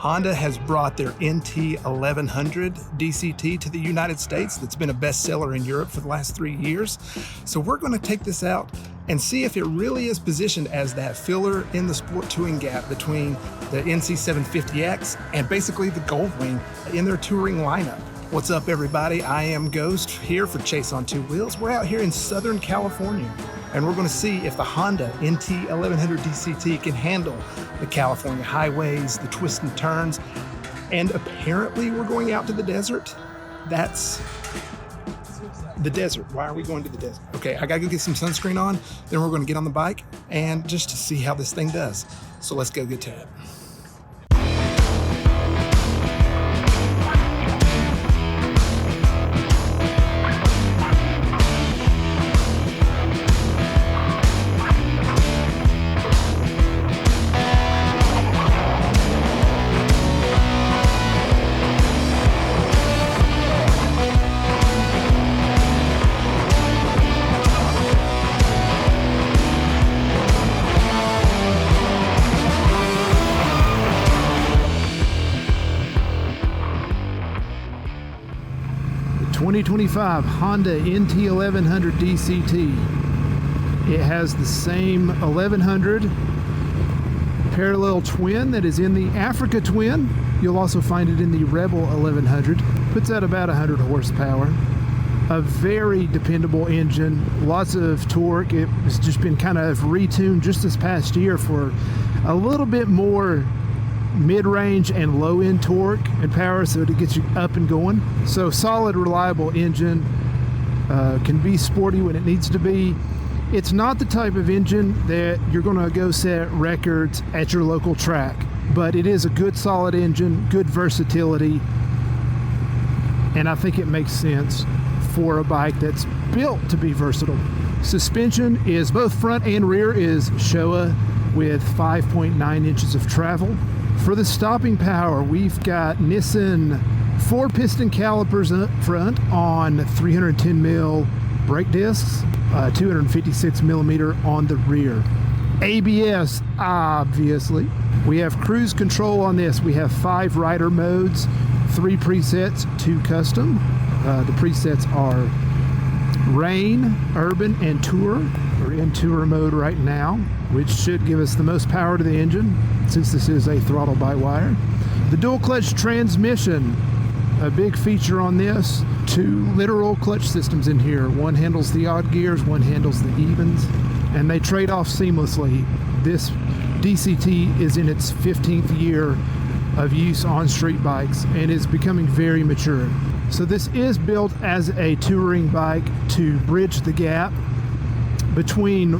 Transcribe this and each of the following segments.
Honda has brought their NT1100 DCT to the United States. That's been a bestseller in Europe for the last 3 years. So we're going to take this out and see if it really is positioned as that filler in the sport touring gap between the NC750X and basically the Goldwing in their touring lineup. What's up, everybody? I am Ghost here for Chase on Two Wheels. We're out here in Southern California, and we're going to see if the Honda NT1100 DCT can handle the California highways, the twists and turns, and apparently we're going out to the desert. That's the desert. Why are we going to the desert? Okay, I gotta go get some sunscreen on, then we're going to get on the bike and just to see how this thing does. So let's go get to it. The 2025 Honda NT1100 DCT. It has the same 1100 parallel twin that is in the Africa twin. You'll also find it in the Rebel 1100. Puts out about 100 horsepower. A very dependable engine, lots of torque. It has just been kind of retuned just this past year for a little bit more mid-range and low-end torque and power, so to get you up and going. So solid, reliable engine, can be sporty when it needs to be. It's not the type of engine that you're going to go set records at your local track, but it is a good solid engine, good versatility, and I think it makes sense for a bike that's built to be versatile. Suspension is both front and rear is Showa with 5.9 inches of travel. For the stopping power, we've got Nissan 4-piston calipers up front on 310 mil brake discs, 256 millimeter on the rear. ABS, obviously. We have cruise control on this. We have 5 rider modes, 3 presets, 2 custom. The presets are Rain, Urban, and Tour. We're in Tour mode right now, which should give us the most power to the engine since this is a throttle by wire. The dual clutch transmission, a big feature on this. 2 literal clutch systems in here. One handles the odd gears, one handles the evens, and they trade off seamlessly. This DCT is in its 15th year of use on street bikes and is becoming very mature. So this is built as a touring bike to bridge the gap between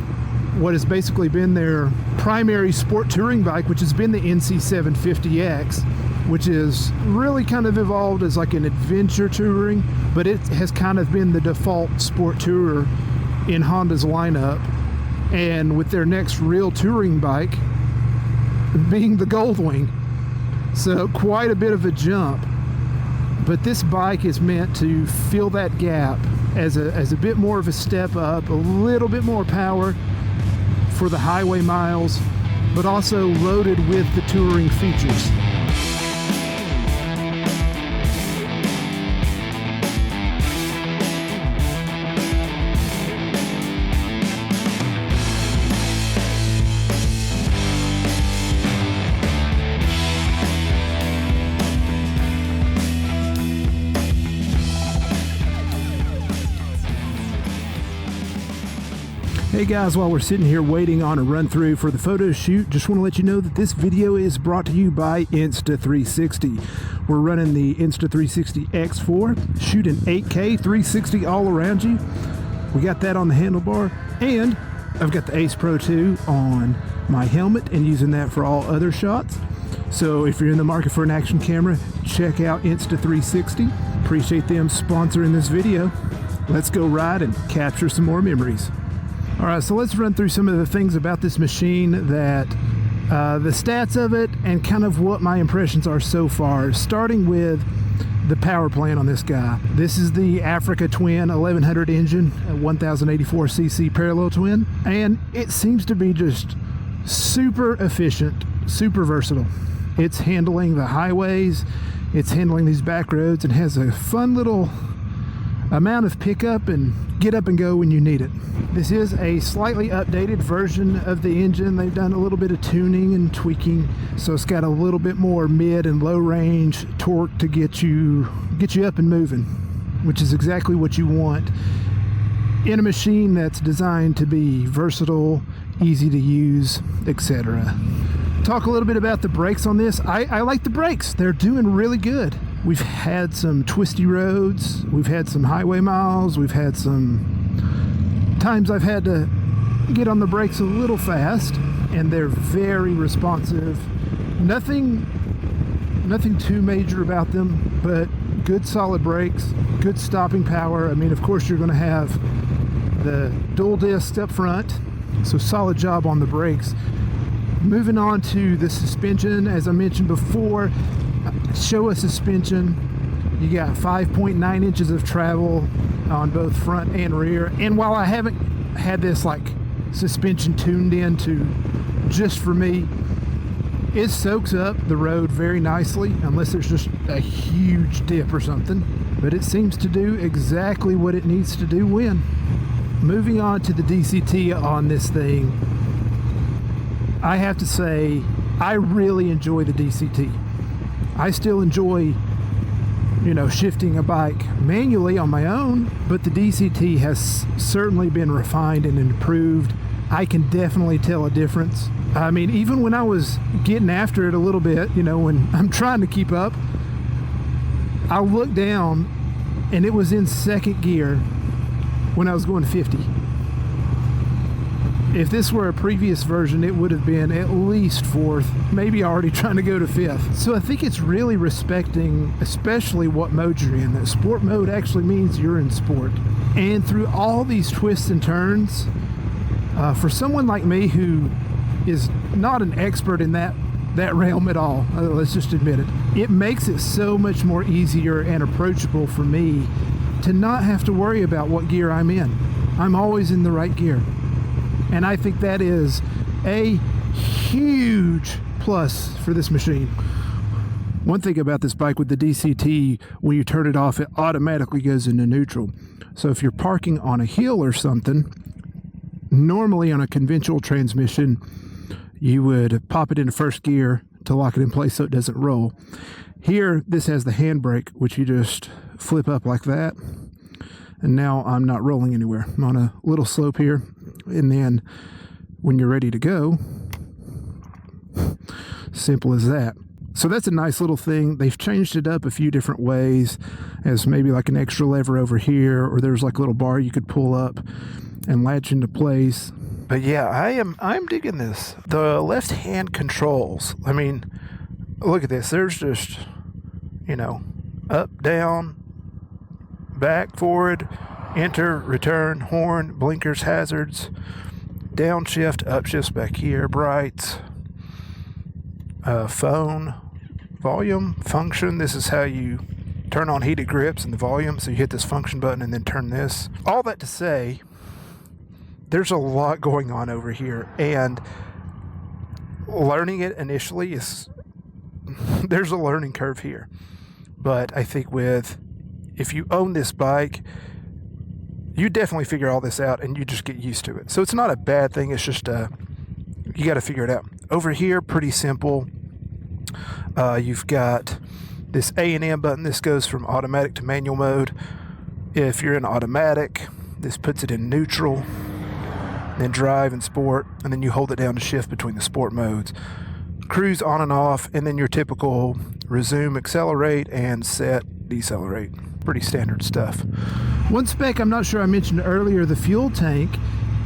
what has basically been their primary sport touring bike, which has been the NC750X, which is really kind of evolved as like an adventure touring, but it has kind of been the default sport tourer in Honda's lineup. And with their next real touring bike being the Goldwing, so quite a bit of a jump. But this bike is meant to fill that gap as a bit more of a step up, a little bit more power for the highway miles, but also loaded with the touring features. Hey guys, while we're sitting here waiting on a run through for the photo shoot, just want to let you know that this video is brought to you by Insta360. We're running the Insta360 X4, shooting 8K 360 all around you. We got that on the handlebar, and I've got the Ace Pro 2 on my helmet and using that for all other shots. So if you're in the market for an action camera, check out Insta360. Appreciate them sponsoring this video. Let's go ride and capture some more memories. All right, so let's run through some of the things about this machine, that the stats of it, and kind of what my impressions are so far, starting with the power plant on this guy. This is the Africa Twin 1100 engine, a 1084cc parallel twin, and it seems to be just super efficient, super versatile. It's handling the highways, it's handling these back roads, and has a fun little amount of pickup and get up and go when you need it. This is a slightly updated version of the engine. They've done a little bit of tuning and tweaking, so it's got a little bit more mid and low range torque to get you up and moving, which is exactly what you want in a machine that's designed to be versatile, easy to use, etc. Talk a little bit about the brakes on this. I like the brakes. They're doing really good. We've had some twisty roads, we've had some highway miles, we've had some times I've had to get on the brakes a little fast, and they're very responsive. Nothing too major about them, but good solid brakes, good stopping power. I mean, of course, you're going to have the dual discs up front, so solid job on the brakes. Moving on to the suspension, as I mentioned before, Showa suspension. You got 5.9 inches of travel on both front and rear. And while I haven't had this like suspension tuned in to just for me, it soaks up the road very nicely, unless there's just a huge dip or something. But it seems to do exactly what it needs to do when. Moving on to the DCT on this thing, I have to say, I really enjoy the DCT. I still enjoy, shifting a bike manually on my own, but the DCT has certainly been refined and improved. I can definitely tell a difference. I mean, even when I was getting after it a little bit, when I'm trying to keep up, I looked down and it was in second gear when I was going 50. If this were a previous version, it would have been at least fourth, maybe already trying to go to fifth. So I think it's really respecting, especially what mode you're in. That sport mode actually means you're in sport. And through all these twists and turns, for someone like me who is not an expert in that realm at all, let's just admit it, it makes it so much more easier and approachable for me to not have to worry about what gear I'm in. I'm always in the right gear. And I think that is a huge plus for this machine. One thing about this bike with the DCT, when you turn it off, it automatically goes into neutral. So if you're parking on a hill or something, normally on a conventional transmission, you would pop it into first gear to lock it in place so it doesn't roll. Here, this has the handbrake, which you just flip up like that. And now I'm not rolling anywhere. I'm on a little slope here. And then when you're ready to go, simple as that. So that's a nice little thing. They've changed it up a few different ways, as maybe like an extra lever over here, or there's like a little bar you could pull up and latch into place. But yeah, I'm digging this. The left hand controls. I mean, look at this. There's just, up, down, back, forward, enter, return, horn, blinkers, hazards, downshift, upshifts back here, brights, phone, volume, function. This is how you turn on heated grips and the volume. So you hit this function button and then turn this. All that to say, there's a lot going on over here, and learning it initially there's a learning curve here. But I think if you own this bike, you definitely figure all this out and you just get used to it. So it's not a bad thing. It's just you got to figure it out. Over here, pretty simple. You've got this A and M button. This goes from automatic to manual mode. If you're in automatic, this puts it in neutral, then drive and sport, and then you hold it down to shift between the sport modes. Cruise on and off, and then your typical resume, accelerate, and set, decelerate. Pretty standard stuff. One spec I'm not sure I mentioned earlier, the fuel tank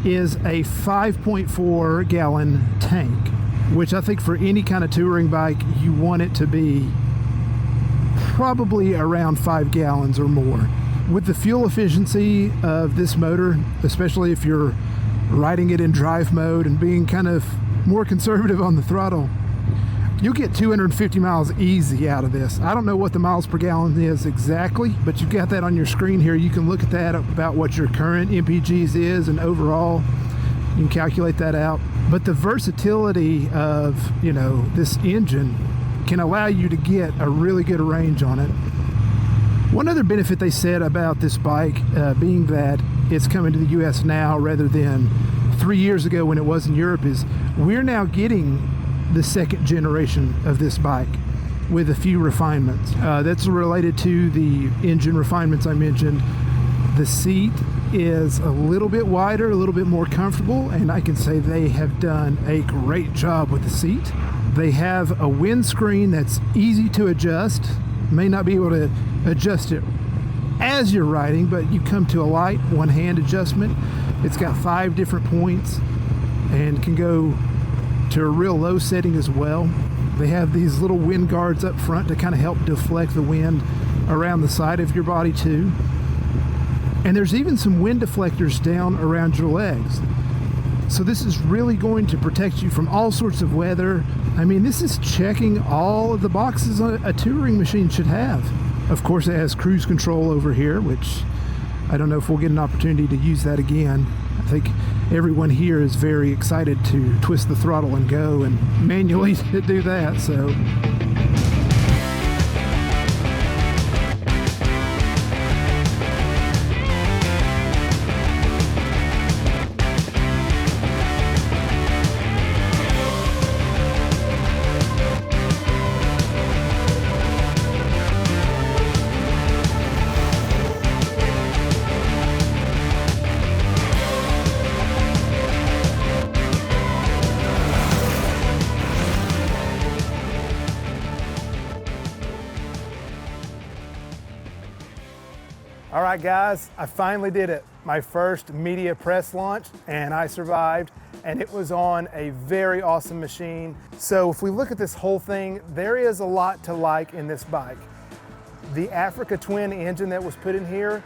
is a 5.4 gallon tank, which I think for any kind of touring bike, you want it to be probably around 5 gallons or more. With the fuel efficiency of this motor, especially if you're riding it in drive mode and being kind of more conservative on the throttle, you'll get 250 miles easy out of this. I don't know what the miles per gallon is exactly, but you've got that on your screen here. You can look at that about what your current MPGs is, and overall you can calculate that out. But the versatility of this engine can allow you to get a really good range on it. One other benefit they said about this bike being that it's coming to the US now rather than 3 years ago when it was in Europe is we're now getting the second generation of this bike with a few refinements. That's related to the engine refinements I mentioned. The seat is a little bit wider, a little bit more comfortable, and I can say they have done a great job with the seat. They have a windscreen that's easy to adjust. May not be able to adjust it as you're riding, but you come to a light one-hand adjustment. It's got 5 different points and can go to a real low setting as well. They have these little wind guards up front to kind of help deflect the wind around the side of your body too. And there's even some wind deflectors down around your legs. So this is really going to protect you from all sorts of weather. I mean, this is checking all of the boxes a touring machine should have. Of course, it has cruise control over here, which I don't know if we'll get an opportunity to use that again. I think everyone here is very excited to twist the throttle and go and manually do that. So. All right, guys, I finally did it. My first media press launch, and I survived, and it was on a very awesome machine. So if we look at this whole thing, there is a lot to like in this bike. The Africa Twin engine that was put in here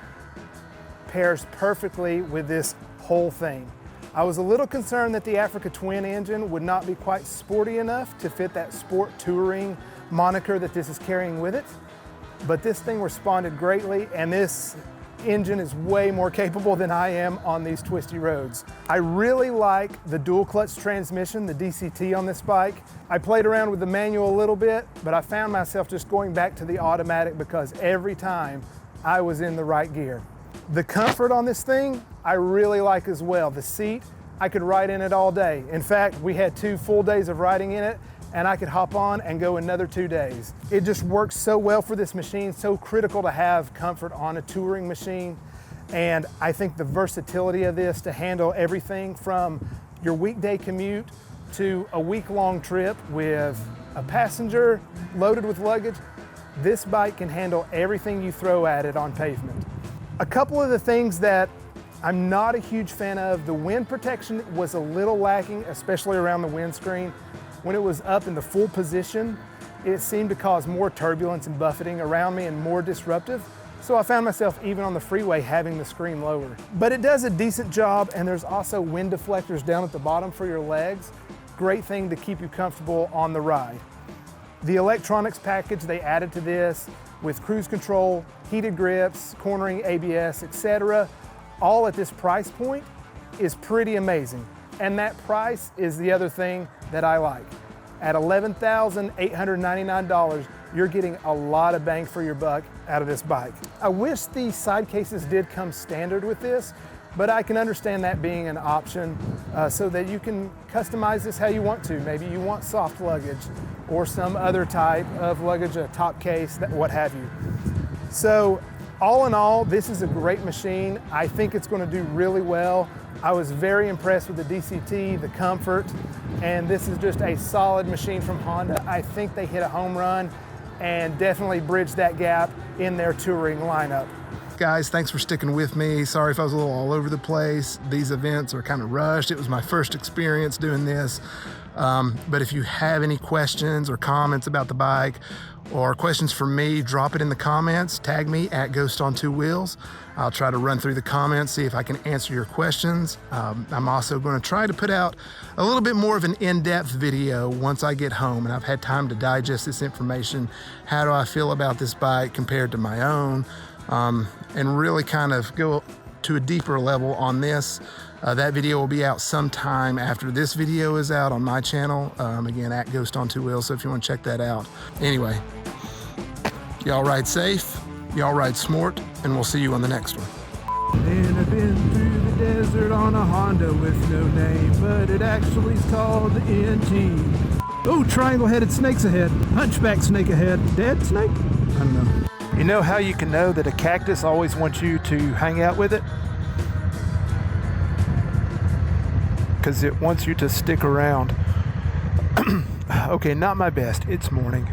pairs perfectly with this whole thing. I was a little concerned that the Africa Twin engine would not be quite sporty enough to fit that sport touring moniker that this is carrying with it. But this thing responded greatly, and this engine is way more capable than I am on these twisty roads. I really like the dual clutch transmission, the DCT on this bike. I played around with the manual a little bit, but I found myself just going back to the automatic because every time I was in the right gear. The comfort on this thing, I really like as well. The seat, I could ride in it all day. In fact, we had 2 full days of riding in it, and I could hop on and go another 2 days. It just works so well for this machine, so critical to have comfort on a touring machine. And I think the versatility of this to handle everything from your weekday commute to a week-long trip with a passenger loaded with luggage, this bike can handle everything you throw at it on pavement. A couple of the things that I'm not a huge fan of, the wind protection was a little lacking, especially around the windscreen. When it was up in the full position, it seemed to cause more turbulence and buffeting around me and more disruptive. So I found myself even on the freeway having the screen lower. But it does a decent job, and there's also wind deflectors down at the bottom for your legs. Great thing to keep you comfortable on the ride. The electronics package they added to this with cruise control, heated grips, cornering, ABS, etc., all at this price point is pretty amazing. And that price is the other thing that I like. At $11,899, you're getting a lot of bang for your buck out of this bike. I wish the side cases did come standard with this, but I can understand that being an option so that you can customize this how you want to. Maybe you want soft luggage or some other type of luggage, a top case, what have you. So all in all, this is a great machine. I think it's going to do really well. I was very impressed with the DCT, the comfort, and this is just a solid machine from Honda. I think they hit a home run and definitely bridged that gap in their touring lineup. Guys, thanks for sticking with me. Sorry if I was a little all over the place. These events are kind of rushed. It was my first experience doing this. But if you have any questions or comments about the bike or questions for me, drop it in the comments. Tag me at @GhostOnTwoWheels. I'll try to run through the comments, see if I can answer your questions. I'm also going to try to put out a little bit more of an in-depth video once I get home and I've had time to digest this information. How do I feel about this bike compared to my own? And really kind of go to a deeper level on this. That video will be out sometime after this video is out on my channel. Again, at Chaseontwowheels, so if you want to check that out. Anyway, y'all ride safe, y'all ride smart, and we'll see you on the next one. And I've been through the desert on a Honda with no name, but it actually is called the NT. Oh, triangle-headed snakes ahead. Hunchback snake ahead. Dead snake? I don't know. You know how you can know that a cactus always wants you to hang out with it? Because it wants you to stick around. Okay, not my best. It's morning.